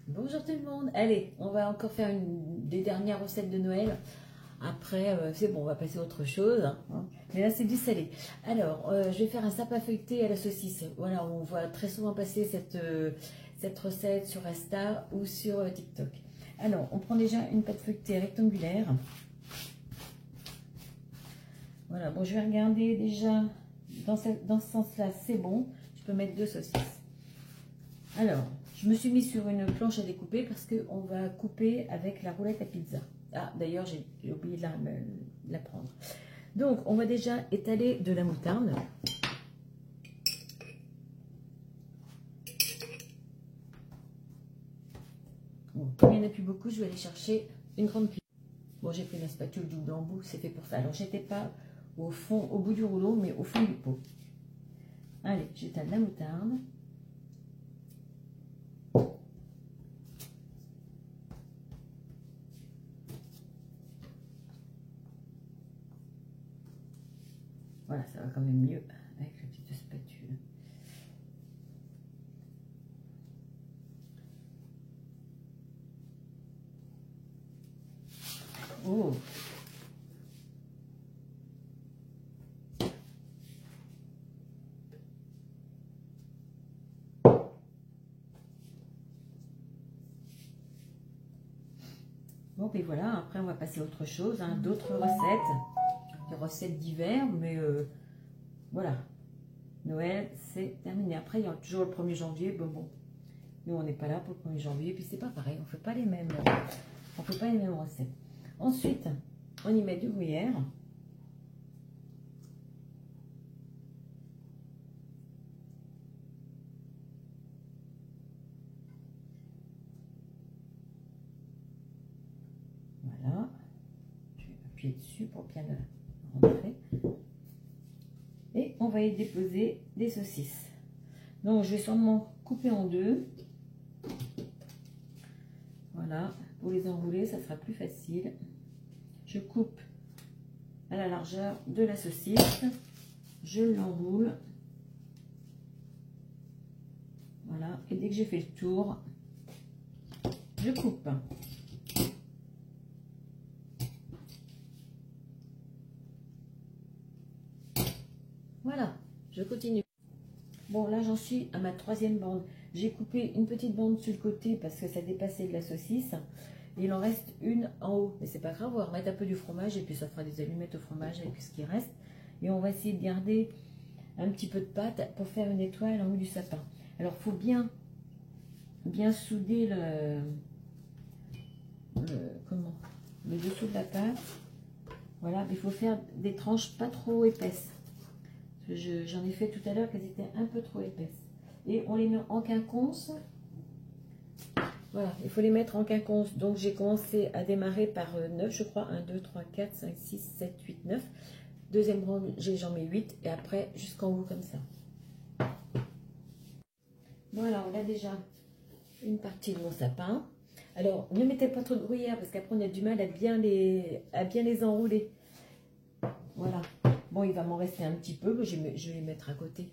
Bonjour tout le monde. Allez, on va encore faire des dernières recettes de Noël. Après, c'est bon, on va passer à autre chose. Hein. Mais là, c'est du salé. Alors, je vais faire un sapin feuilleté à la saucisse. Voilà, on voit très souvent passer cette recette sur Insta ou sur TikTok. Alors, on prend déjà une pâte feuilletée rectangulaire. Voilà, bon, je vais regarder déjà dans ce sens-là, c'est bon. Je peux mettre 2 saucisses. Alors, je me suis mis sur une planche à découper parce qu'on va couper avec la roulette à pizza. Ah, d'ailleurs, j'ai oublié de la prendre. Donc, on va déjà étaler de la moutarde. Bon, comme il n'y en a plus beaucoup, je vais aller chercher une grande cuillère. Bon, j'ai pris la spatule double embout, c'est fait pour ça. Alors, j'étais pas au fond, au bout du rouleau, mais au fond du pot. Allez, j'étale la moutarde. Voilà, ça va quand même mieux avec la petite spatule. Oh! Bon, et voilà, après on va passer à autre chose, hein, d'autres recettes, des recettes d'hiver, mais voilà, Noël c'est terminé. Après il y a toujours le 1er janvier, bon, nous on n'est pas là pour le 1er janvier, puis c'est pas pareil, on fait pas les mêmes recettes. Ensuite, on y met du gruyère. Voilà, je vais appuyer dessus pour bien le rentrer. Et on va y déposer des saucisses. Donc je vais sûrement couper en 2. Voilà, pour les enrouler, ça sera plus facile. Je coupe à la largeur de la saucisse. Je l'enroule. Voilà, et dès que j'ai fait le tour, je coupe. Voilà, je continue. Bon, là j'en suis à ma 3e bande. J'ai coupé une petite bande sur le côté parce que ça dépassait de la saucisse. Il en reste une en haut, mais c'est pas grave, on va remettre un peu du fromage et puis ça fera des allumettes au fromage avec ce qui reste. Et on va essayer de garder un petit peu de pâte pour faire une étoile en haut du sapin. Alors il faut bien souder le dessous de la pâte. Voilà, il faut faire des tranches pas trop épaisses. J'en ai fait tout à l'heure qu'elles étaient un peu trop épaisses. Et on les met en quinconce. Voilà, il faut les mettre en quinconce. Donc j'ai commencé à démarrer par 9, je crois. 1, 2, 3, 4, 5, 6, 7, 8, 9. Deuxième rang, j'en mets 8. Et après, jusqu'en haut comme ça. Voilà, on a déjà une partie de mon sapin. Alors, ne mettez pas trop de gruyère parce qu'après on a du mal à bien les enrouler. Voilà. Bon, il va m'en rester un petit peu, mais je vais les mettre à côté.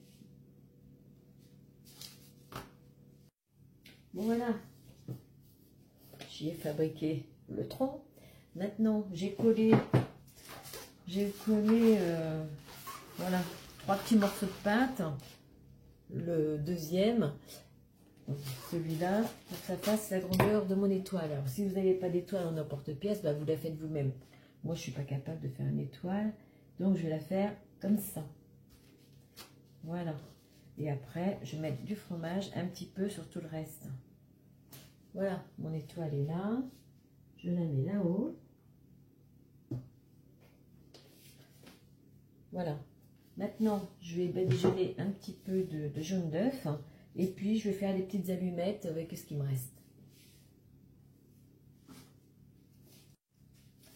Bon, voilà. J'y ai fabriqué le tronc. Maintenant, j'ai collé voilà, 3 petits morceaux de pâte. Le deuxième, celui-là, pour que ça fasse la grandeur de mon étoile. Alors, si vous n'avez pas d'étoile en emporte-pièce, bah, vous la faites vous-même. Moi, je ne suis pas capable de faire une étoile, donc je vais la faire comme ça. Voilà. Et après, je vais mettre du fromage un petit peu sur tout le reste. Voilà, mon étoile est là. Je la mets là-haut. Voilà. Maintenant, je vais badigeonner un petit peu de jaune d'œuf. Et puis, je vais faire des petites allumettes avec ce qui me reste.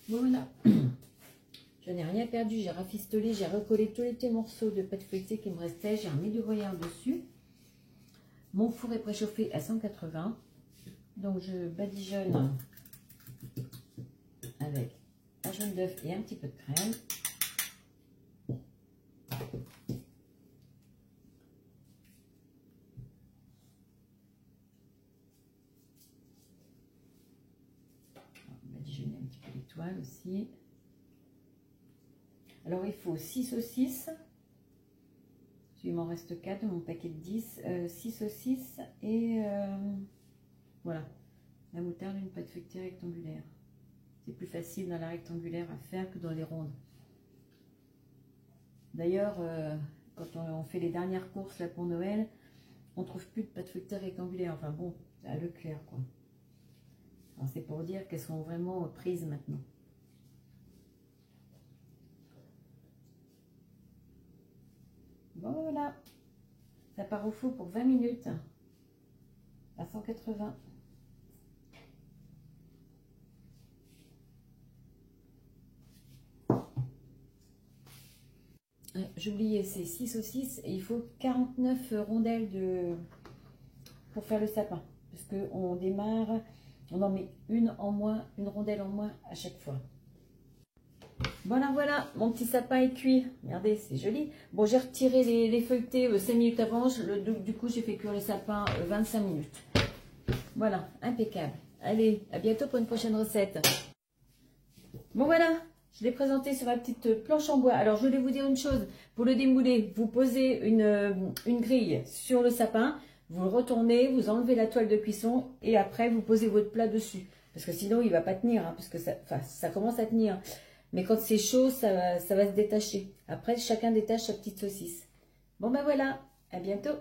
Voilà. Je n'ai rien perdu. J'ai rafistolé, j'ai recollé tous les petits morceaux de pâte feuilletée qui me restaient. J'ai remis du gruyère dessus. Mon four est préchauffé à 180. Donc, je badigeonne avec un jaune d'œuf et un petit peu de crème. étoile aussi. Alors il faut 6 saucisses. Il m'en reste 4 dans mon paquet de 10. 6 saucisses et voilà. La moutarde, une pâte feuilletée rectangulaire. C'est plus facile dans la rectangulaire à faire que dans les rondes. D'ailleurs, quand on fait les dernières courses là pour Noël, on trouve plus de pâte feuilletée rectangulaire. Enfin bon, à Leclerc quoi. C'est pour dire qu'elles sont vraiment prises maintenant. Voilà. Ça part au four pour 20 minutes à 180. J'oubliais, c'est 6 saucisses et il faut 49 rondelles pour faire le sapin. Parce qu'on démarre, on en met une en moins, une rondelle en moins à chaque fois. Voilà, mon petit sapin est cuit. Regardez, c'est joli. Bon, j'ai retiré les feuilletés 5 minutes avant. Du coup, j'ai fait cuire le sapin 25 minutes. Voilà, impeccable. Allez, à bientôt pour une prochaine recette. Bon, voilà. Je l'ai présenté sur ma petite planche en bois. Alors, je voulais vous dire une chose. Pour le démouler, vous posez une grille sur le sapin. Vous le retournez, vous enlevez la toile de cuisson et après, vous posez votre plat dessus. Parce que sinon, il ne va pas tenir. Hein, parce que ça commence à tenir. Mais quand c'est chaud, ça va se détacher. Après, chacun détache sa petite saucisse. Bon, ben voilà. À bientôt.